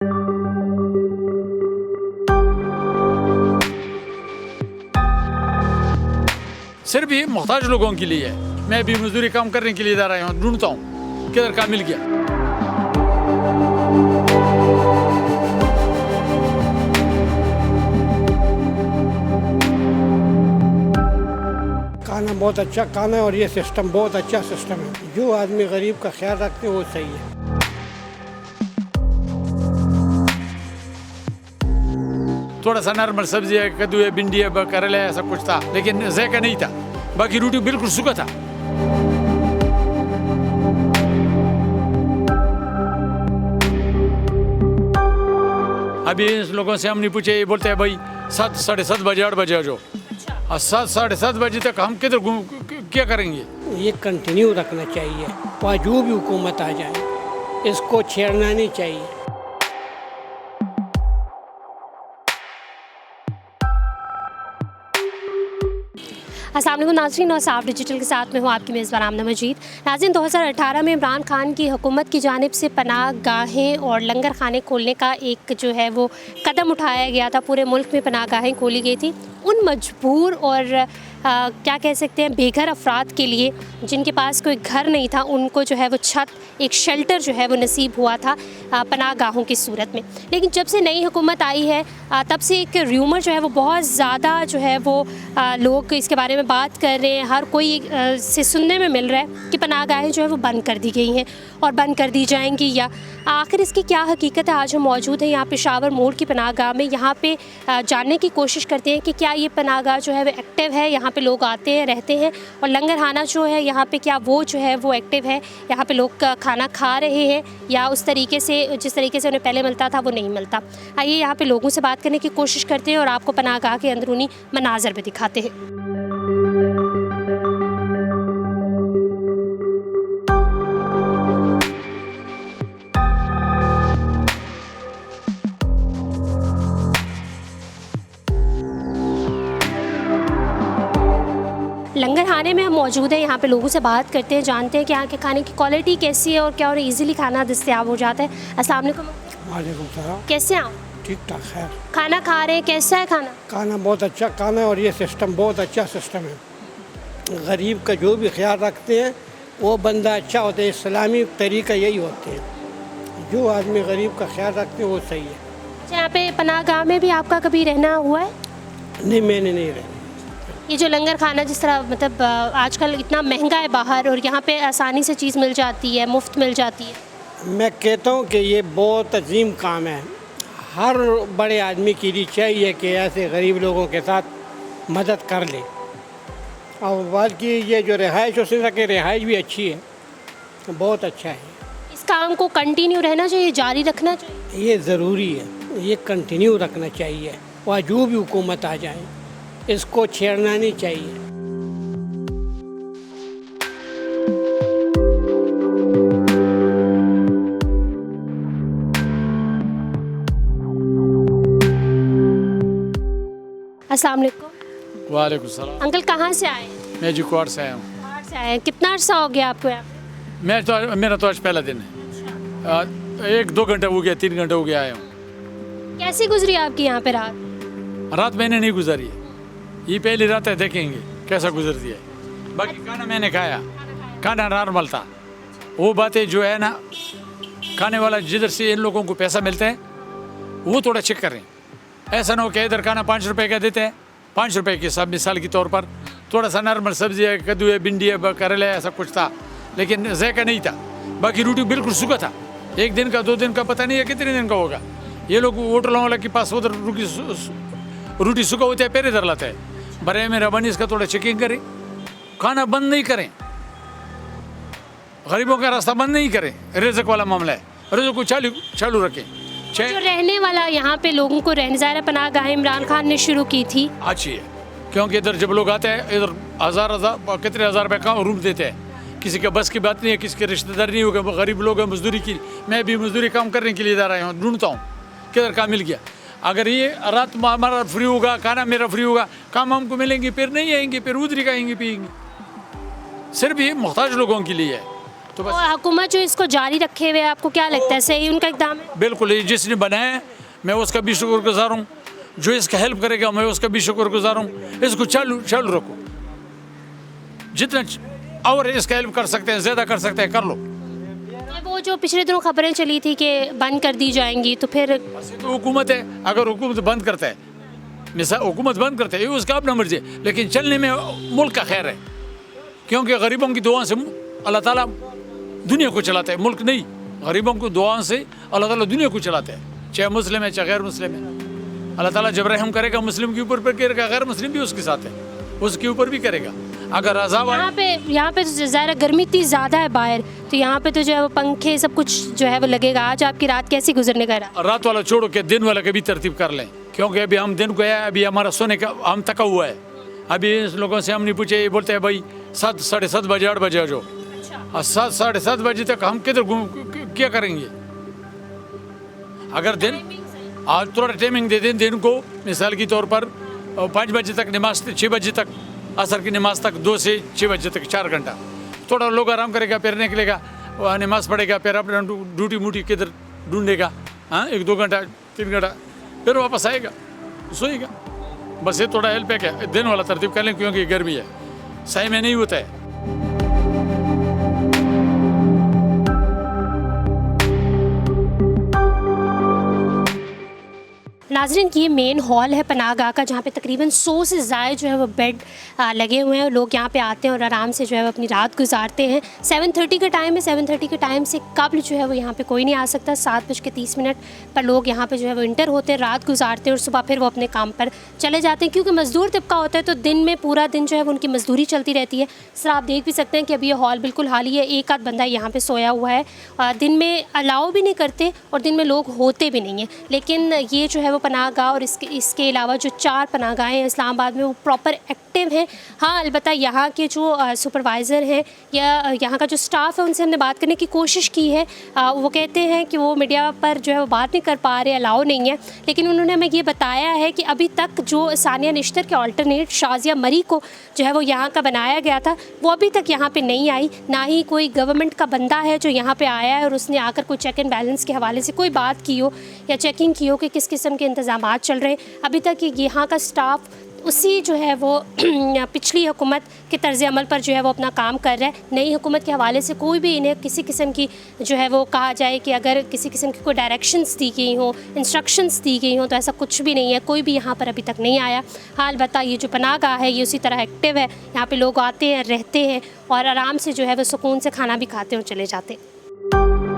सिर्फ ये मोहताज लोगों के लिए है। मैं भी मजदूरी काम करने के लिए जा रहा हूँ, ढूंढता हूँ किधर काम मिल गया। खाना बहुत अच्छा खाना है और ये सिस्टम बहुत अच्छा सिस्टम है। जो आदमी गरीब का ख्याल रखते हैं वो सही है। थोड़ा सा नॉर्मल सब्जी है, कद्दू है, भिंडी है, करेला है, ऐसा कुछ था, लेकिन ज़ायका नहीं था। बाकी रोटी बिल्कुल सूखा था। अभी इस लोगों से हमने पूछे, ये बोलते हैं भाई 7, साढ़े 7 बजे 8 बजे आ जाओ। और 7, साढ़े 7 बजे तक हम किधर क्या करेंगे? ये कंटिन्यू रखना चाहिए, वहाँ जो भी हुकूमत आ जाए इसको छेड़ना नहीं चाहिए। अस्सलाम वालेकुम नाज़रीन, और साफ डिजिटल के साथ में हूँ आपकी मेज़बान आमना मजीद। नाज़रीन, 2018 में इमरान खान की हुकूमत की जानिब से पनाह गाहें और लंगर खाने खोलने का एक जो है वो कदम उठाया गया था। पूरे मुल्क में पनाह गाहें खोली गई थी उन मजबूर और क्या कह सकते हैं बेघर अफराद के लिए, जिनके पास कोई घर नहीं था। उनको जो है वो छत, एक शेल्टर जो है वो नसीब हुआ था पनाह गाहों की सूरत में। लेकिन जब से नई हुकूमत आई है तब से एक र्यूमर जो है वो बहुत ज़्यादा जो है वो लोग इसके बारे में बात कर रहे हैं। हर कोई से सुनने में मिल रहा है कि पनाह गाहें जो है वो बंद कर दी गई हैं और बंद कर दी जाएंगी, या आखिर इसकी क्या हकीकत है। आज हम मौजूद हैं यहाँ पेशावर मोड़ की पनाह गाह में। यहाँ पे जानने की कोशिश करते हैं कि क्या ये पनाह गाह जो है वो एक्टिव है, यहाँ पे लोग आते हैं, रहते हैं, और लंगर खाना जो है यहाँ पे क्या वो जो है वो एक्टिव है, यहाँ पे लोग खाना खा रहे हैं, या उस तरीके से जिस तरीके से उन्हें पहले मिलता था वो नहीं मिलता। आइए यहाँ पे लोगों से बात करने की कोशिश करते हैं और आपको पनाह गाह के अंदरूनी मनाज़र भी दिखाते हैं। लंगर खाने में हम मौजूद हैं, यहाँ पे लोगों से बात करते हैं, जानते हैं कि यहाँ के खाने की क्वालिटी कैसी है और क्या उन्हें इजीली खाना दस्तयाब हो जाता है। अस्सलाम वालेकुम। वालेकुम सलाम। कैसे हैं आप? ठीक ठाक है। खाना खा रहे हैं, कैसा है खाना? खाना बहुत अच्छा खाना है और ये सिस्टम बहुत अच्छा सिस्टम है। गरीब का जो भी ख्याल रखते हैं वो बंदा अच्छा होता है। इस्लामी तरीका यही होते हैं। जो आदमी गरीब का ख्याल रखते हैं वो सही है। अच्छा, यहाँ पे पनाह गाह में भी आपका कभी रहना हुआ है? नहीं, मैंने नहीं रहना। ये जो लंगर खाना जिस तरह मतलब आजकल इतना महंगा है बाहर, और यहाँ पे आसानी से चीज़ मिल जाती है, मुफ्त मिल जाती है। मैं कहता हूँ कि ये बहुत अजीम काम है। हर बड़े आदमी के लिए चाहिए कि ऐसे गरीब लोगों के साथ मदद कर ले। और बल्कि ये जो रिहाइश हो सके, रिहाइश भी अच्छी है, बहुत अच्छा है। इस काम को कंटिन्यू रहना चाहिए, जारी रखना चाहिए। ये ज़रूरी है, ये कंटिन्यू रखना चाहिए। वहाँ जो भी हुकूमत आ जाए इसको छेड़ना नहीं चाहिए। वालेकुम अस्सलाम वालेकुम सलाम। अंकल, कहाँ से आए? मैं जी क्वार से आया हूँ। बाहर से आए हैं। कितना अर्सा हो गया आपको यहाँ पे? मेरा तो आज पहला दिन है। 1-2 घंटे हो गया, 3 घंटे हो गया आया हूँ। कैसी गुजरी आपकी यहाँ पे रात? रात मैंने नहीं गुजारी है, ये पहली रात है, देखेंगे कैसा गुजरती है। बाकी खाना मैंने खाया, खाना नॉर्मल था। वो बातें जो है ना, खाने वाला जिधर से इन लोगों को पैसा मिलता है वो थोड़ा चेक करें। ऐसा ना हो कि इधर खाना 5 रुपए का देते हैं, 5 रुपए के सब मिसाल के तौर पर थोड़ा सा नॉर्मल सब्जी है, कद्दू है, भिंडी है, करेला है, ऐसा कुछ था, लेकिन ज़ायका नहीं था। बाकी रोटी बिल्कुल सूखा था। 1 दिन का 2 दिन का पता नहीं है कितने दिन का होगा। ये लोग होटलों वाले के पास उधर रोटी सूखा होता है, फिर इधर लाता है। बड़े मेहरबानी इसका थोड़ा चेकिंग करें, खाना बंद नहीं करें, गरीबों का रास्ता बंद नहीं करें। रिज़्क़ वाला मामला है, रिज़्क़ को चालू रखें। जो रहने वाला यहाँ पे लोगों को रहने, ज़ाहिर पनाह गाह इमरान खान ने शुरू की थी, अच्छी है, क्योंकि इधर जब लोग आते हैं इधर कितने हज़ार रुपये का रूम देते हैं। किसी के बस की बात नहीं है, किसी के रिश्तेदार नहीं होगा, गरीब लोग हैं, मजदूरी की। मैं भी मजदूरी काम करने के लिए जा रहा हूँ, ढूंढता हूँ किधर काम मिल गया। अगर ये रात हमारा फ्री होगा, खाना मेरा फ्री होगा, काम हमको मिलेंगे, फिर नहीं आएंगे, फिर उधरी खाएंगे पिएंगे। सिर्फ ये मोहताज लोगों के लिए है। तो बस और हुकूमत जो इसको जारी रखे हुए है, आपको क्या लगता है सही उनका इक़दाम है? बिल्कुल, ये जिसने बनाया है मैं उसका भी शुक्रगुजार हूँ, जो इसका हेल्प करेगा मैं उसका भी शुक्रगुजार हूँ। इसको चालू चालू रखो, जितना और इसका हेल्प कर सकते हैं, ज़्यादा कर सकते हैं, कर लो। ये वो जो पिछले दिनों खबरें चली थी कि बंद कर दी जाएंगी, तो फिर बस ये तो हुकूमत है, अगर हुकूमत बंद करता है, मिसाल हुकूमत बंद करता है, ये उसका अपना मर्जी है, लेकिन चलने में मुल्क का खैर है, क्योंकि गरीबों की दुआ से अल्लाह ताला दुनिया को चलाता है, मुल्क नहीं। गरीबों को दुआ से अल्लाह ताला दुनिया को चलाता है, चाहे मुस्लिम है चाहे गैर मुस्लिम है। अल्लाह ताला जब रहम करेगा मुस्लिम के ऊपर करेगा, गैर मुस्लिम भी उसके साथ है, उसके ऊपर भी करेगा। अगर अज़ाब आए यहाँ पे तो ज़ाहिर गर्मी इतनी ज़्यादा है बाहर, तो यहाँ पे तो जो है वो पंखे सब कुछ जो है वो लगेगा। आज आपकी रात कैसी गुजरने का रहा? रात वाला छोड़ो के दिन वाला के भी तरतीब कर लें, क्योंकि अभी हम दिन को आया, अभी हमारा सोने का हम थका हुआ है। अभी इस लोगों से हम नहीं पूछे, ये बोलते हैं भाई 7 साढ़े 7 बजे 8 बजे आ जाओ। 7 साढ़े 7 बजे तक हम किधर क्या करेंगे? अगर दिन आज थोड़ा टाइमिंग दे दें दिन को, मिसाल के तौर पर 5 बजे तक नमाज, 6 बजे तक असर की नमाज तक, 2 से 6 बजे तक 4 घंटा, थोड़ा लोग आराम करेगा, फिर निकलेगा, वहाँ नमाज पढ़ेगा, फिर अपना ड्यूटी मूटी किधर ढूंढेगा, हाँ 1-2 घंटा 3 घंटा, फिर वापस आएगा, सोएगा। बस ये थोड़ा हेल्प है क्या, दिन वाला तरतीब कर लें, क्योंकि गर्मी है, सही में नहीं होता है। नाज़रीन, ये मेन हॉल है पनाहगाह का, जहाँ पे तकरीबन 100 से ज़्यादा जो है वो बेड लगे हुए हैं। लोग यहाँ पे आते हैं और आराम से जो है वो अपनी रात गुजारते हैं। 7:30 का टाइम है, 7:30 के टाइम से कबल जो है वो यहाँ पे कोई नहीं आ सकता। 7:30 पर लोग यहाँ पे जो है वो इंटर होते हैं, रात गुजारते हैं और सुबह फिर वो अपने काम पर चले जाते हैं। क्योंकि मज़दूर तबका होता है तो दिन में पूरा दिन जो है वो उनकी मज़दूरी चलती रहती है। सर आप देख भी सकते हैं कि अभी ये हॉल बिल्कुल खाली है, एक आध बंदा यहाँ पर सोया हुआ है। दिन में अलाउ भी नहीं करते और दिन में लोग होते भी नहीं हैं। लेकिन ये जो है वो पनाहगाह और इसके अलावा जो 4 पनाहगाहें हैं इस्लामाबाद में, वो प्रॉपर एक्टिव हैं। हाँ, अलबत्ता यहाँ के जो सुपरवाइज़र हैं या यहाँ का जो स्टाफ है, उनसे हमने बात करने की कोशिश की है। वो कहते हैं कि वो मीडिया पर जो है वो बात नहीं कर पा रहे, अलाउ नहीं है। लेकिन उन्होंने हमें ये बताया है कि अभी तक जो सानिया निश्तर के अल्टरनेट शाजिया मरी को जो है वो यहाँ का बनाया गया था, वो अभी तक यहाँ पर नहीं आई। ना ही कोई गवर्नमेंट का बंदा है जो यहाँ पर आया है और उसने आकर कोई चेक एंड बैलेंस के हवाले से कोई बात की हो या चेकिंग की हो कि किस किस्म के इंतज़ाम चल रहे हैं। अभी तक यहाँ का स्टाफ उसी जो है वो पिछली हुकूमत के तर्ज़ अमल पर जो है वो अपना काम कर रहा है। नई हुकूमत के हवाले से कोई भी इन्हें किसी किस्म की जो है वो कहा जाए कि अगर किसी किस्म की कोई डायरेक्शंस दी गई हो, इंस्ट्रक्शंस दी गई हो, तो ऐसा कुछ भी नहीं है। कोई भी यहाँ पर अभी तक नहीं आया। हाँ, अलबत्ता ये जो पनाहगाह है ये उसी तरह एक्टिव है। यहाँ पे लोग आते हैं, रहते हैं और आराम से जो है वो सुकून से खाना भी खाते हैं और चले जाते हैं।